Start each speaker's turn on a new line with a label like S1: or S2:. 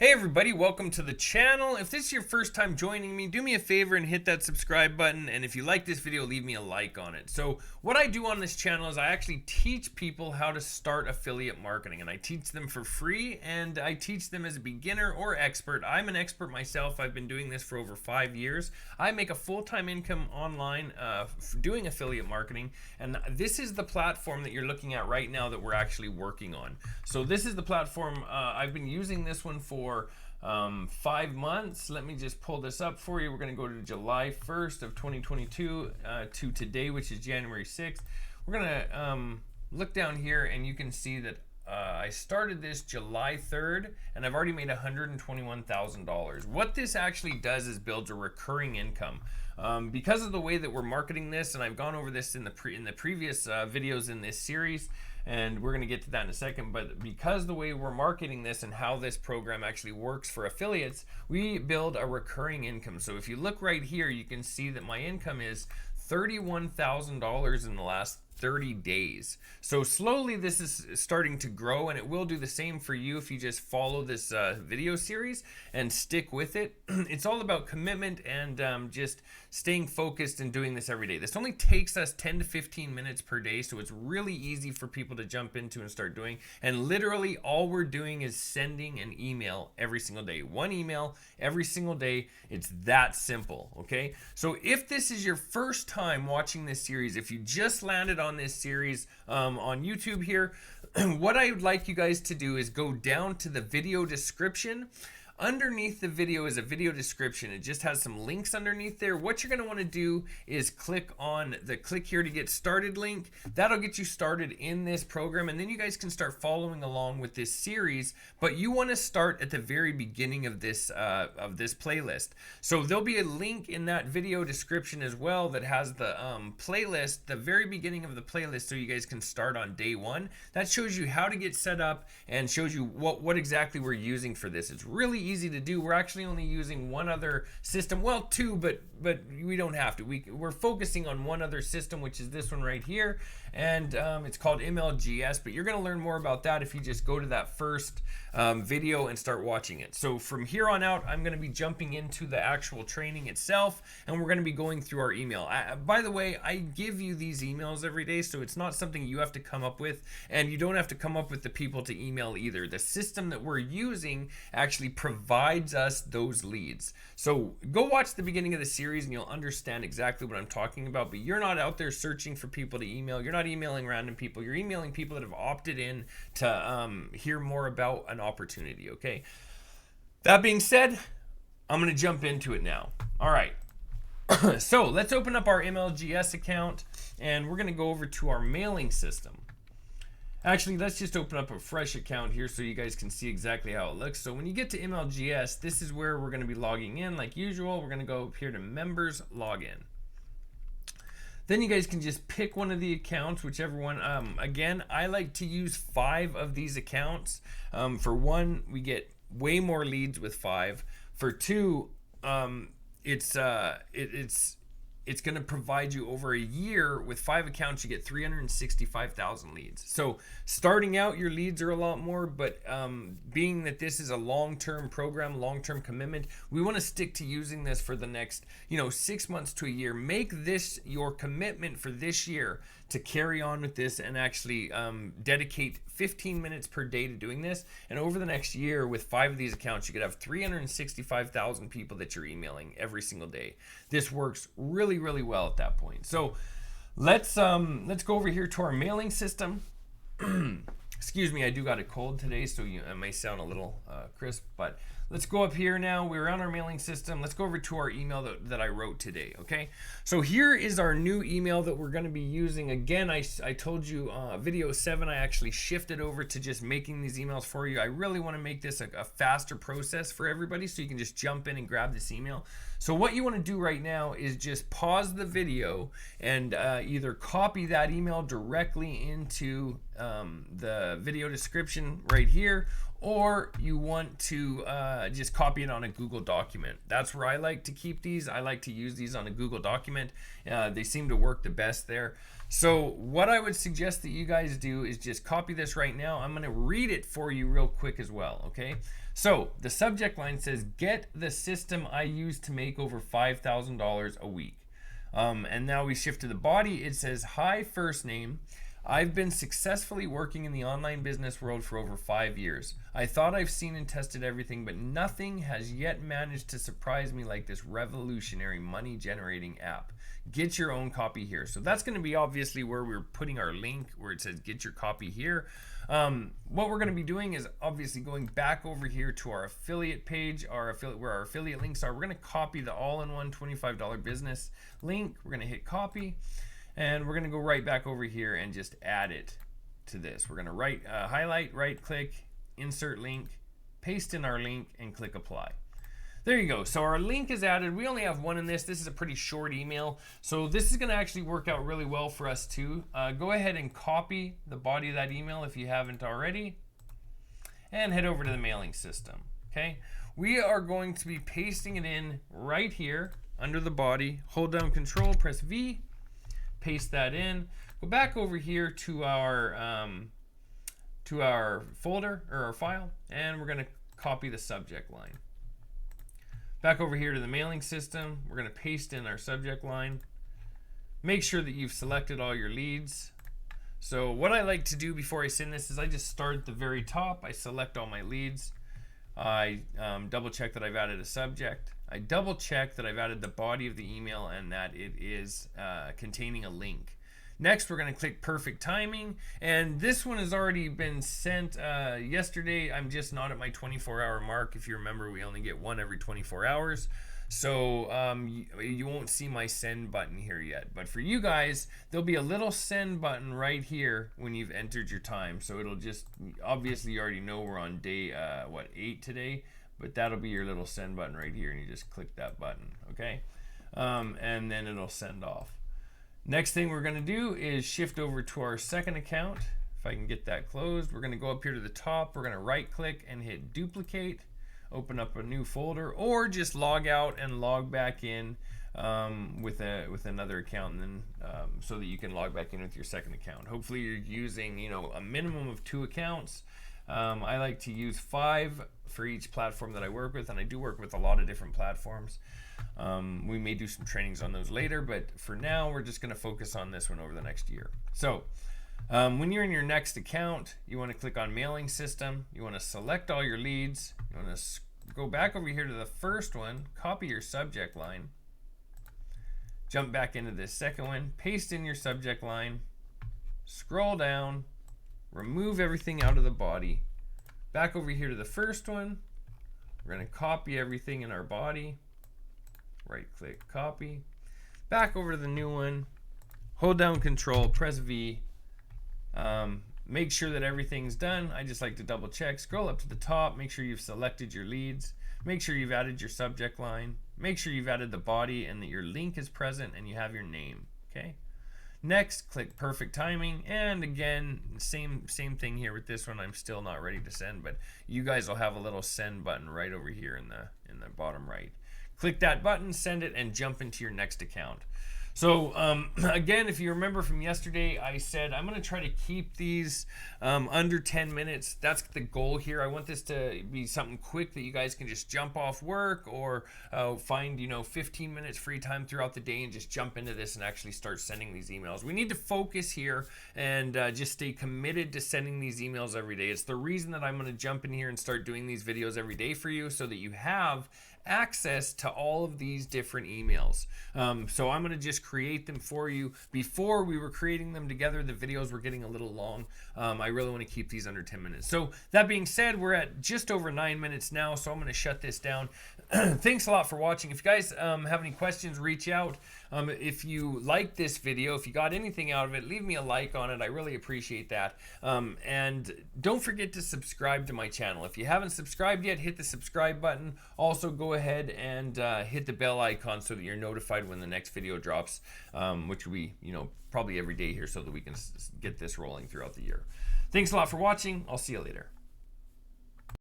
S1: Hey everybody, welcome to the channel. If this is your first time joining me, do me a favor and hit that subscribe button, and if you like this video, leave me a like on it. So what I do on this channel is I actually teach people how to start affiliate marketing, and I teach them for free, and I teach them as a beginner or expert. I'm an expert myself. I've been doing this for over 5 years. I make a full-time income online doing affiliate marketing, and this is the platform that you're looking at right now that we're actually working on. So this is the platform. I've been using this one for 5 months. Let me just pull this up for you. We're going to go to July 1st of 2022 to today, which is January 6th. We're going to look down here, and you can see that I started this July 3rd, and I've already made $121,000. What this actually does is builds a recurring income. Because of the way that we're marketing this, and I've gone over this in the previous videos in this series, and we're going to get to that in a second, but because the way we're marketing this and how this program actually works for affiliates, we build a recurring income. So if you look right here, you can see that my income is $31,000 in the last 30 days. So slowly this is starting to grow, and it will do the same for you if you just follow this video series and stick with it. It's all about commitment and just staying focused and doing this every day. This only takes us 10 to 15 minutes per day, so it's really easy for people to jump into and start doing. And literally all we're doing is sending an email every single day. One email every single day. It's that simple, okay? So if this is your first time watching this series, if you just landed on this series on YouTube here, what I would like you guys to do is go down to the video description. Underneath the video is a video description. It just has some links underneath there. What you're going to want to do is click on the click here to get started link. That'll get you started in this program, and then you guys can start following along with this series. But you want to start at the very beginning of this playlist. So there'll be a link in that video description as well that has the playlist, the very beginning of the playlist, so you guys can start on day one. That shows you how to get set up and shows you what exactly we're using for this. It's really easy to do. We're actually only using one other system, well, two, but we don't have to. We're focusing on one other system, which is this one right here, and it's called MLGS. But you're going to learn more about that if you just go to that first video and start watching it. So from here on out, I'm going to be jumping into the actual training itself, and we're going to be going through our email. By the way, I give you these emails every day, so it's not something you have to come up with, and you don't have to come up with the people to email either. The system that we're using actually provides us those leads. So go watch the beginning of the series and you'll understand exactly what I'm talking about. But you're not out there searching for people to email. You're not emailing random people. You're emailing people that have opted in to hear more about an opportunity. Okay. That being said, I'm going to jump into it now. All right. So let's open up our MLGS account, and we're going to go over to our mailing system. Actually, let's just open up a fresh account here so you guys can see exactly how it looks. So when you get to MLGS, this is where we're going to be logging in like usual. We're going to go up here to members login. Then you guys can just pick one of the accounts, whichever one. Again, I like to use 5 of these accounts. For one, we get way more leads with 5. For 2, it's going to provide you over a year with 5 accounts. You get 365,000 leads. So starting out, your leads are a lot more, but being that this is a long-term program, long-term commitment, we want to stick to using this for the next 6 months to a year. Make this your commitment for this year to carry on with this and actually dedicate 15 minutes per day to doing this. And over the next year, with 5 of these accounts, you could have 365,000 people that you're emailing every single day. This works really, really well at that point. So let's go over here to our mailing system. Excuse me, I do got a cold today, so it may sound a little crisp, but let's go up here now. We're on our mailing system. Let's go over to our email that I wrote today, okay? So here is our new email that we're going to be using. Again, I told you video 7, I actually shifted over to just making these emails for you. I really want to make this a faster process for everybody so you can just jump in and grab this email. So what you want to do right now is just pause the video and either copy that email directly into the video description right here, or you want to just copy it on a Google document. That's where I like to keep these. I like to use these on a Google document. They seem to work the best there. So what I would suggest that you guys do is just copy this right now. I'm going to read it for you real quick as well, okay? So the subject line says, "Get the system I use to make over $5,000 a week." And now we shift to the body. It says, "Hi, first name. I've been successfully working in the online business world for over 5 years. I thought I've seen and tested everything, but nothing has yet managed to surprise me like this revolutionary money generating app. Get your own copy here." So that's going to be obviously where we're putting our link, where it says get your copy here. What we're going to be doing is obviously going back over here to our affiliate page, where our affiliate links are. We're going to copy the all-in-one $25 business link. We're going to hit copy. And we're going to go right back over here and just add it to this. We're going to highlight, right click, insert link, paste in our link, and click apply. There you go. So our link is added. We only have one in this. This is a pretty short email. So this is going to actually work out really well for us too. Go ahead and copy the body of that email if you haven't already. And head over to the mailing system. Okay. We are going to be pasting it in right here under the body. Hold down Control, press V. Paste that in. Go back over here to our folder or our file, and we're going to copy the subject line. Back over here to the mailing system, we're going to paste in our subject line. Make sure that you've selected all your leads. So what I like to do before I send this is I just start at the very top. I select all my leads. I double check that I've added a subject. I double check that I've added the body of the email and that it is containing a link. Next, we're going to click perfect timing. And this one has already been sent yesterday. I'm just not at my 24-hour mark. If you remember, we only get one every 24 hours. So you won't see my send button here yet. But for you guys, there'll be a little send button right here when you've entered your time. So it'll just, obviously you already know we're on day, 8 today. But that'll be your little send button right here. And you just click that button, okay? And then it'll send off. Next thing we're going to do is shift over to our second account. If I can get that closed, we're going to go up here to the top. We're going to right click and hit duplicate. Open up a new folder, or just log out and log back in with another account, and then so that you can log back in with your second account. Hopefully you're using a minimum of 2 accounts. I like to use 5 for each platform that I work with, and I do work with a lot of different platforms. We may do some trainings on those later, but for now we're just going to focus on this one over the next year. So when you're in your next account, you want to click on mailing system. You want to select all your leads. You want to go back over here to the first one, copy your subject line, jump back into this second one, paste in your subject line, scroll down, remove everything out of the body. Back over here to the first one, we're going to copy everything in our body. Right click, copy. Back over to the new one, hold down Control, press V. Make sure that everything's done. I just like to double check. Scroll up to the top, make sure you've selected your leads. Make sure you've added your subject line. Make sure you've added the body and that your link is present and you have your name. Okay. Next, click perfect timing, and again, same thing here with this one. I'm still not ready to send, but you guys will have a little send button right over here in the bottom right. Click that button, send it, and jump into your next account. So again, if you remember from yesterday, I said I'm going to try to keep these under 10 minutes. That's the goal here. I want this to be something quick that you guys can just jump off work or find 15 minutes free time throughout the day and just jump into this and actually start sending these emails. We need to focus here and just stay committed to sending these emails every day. It's the reason that I'm going to jump in here and start doing these videos every day for you, so that you have access to all of these different emails. So I'm going to just create them for you. Before we were creating them together, the videos were getting a little long. I really want to keep these under 10 minutes. So that being said, we're at just over 9 minutes now, so I'm going to shut this down. Thanks a lot for watching. If you guys have any questions, reach out. If you like this video, if you got anything out of it, leave me a like on it. I really appreciate that. And don't forget to subscribe to my channel. If you haven't subscribed yet, hit the subscribe button. Also, go ahead and hit the bell icon so that you're notified when the next video drops, which will be, probably every day here, so that we can get this rolling throughout the year. Thanks a lot for watching. I'll see you later.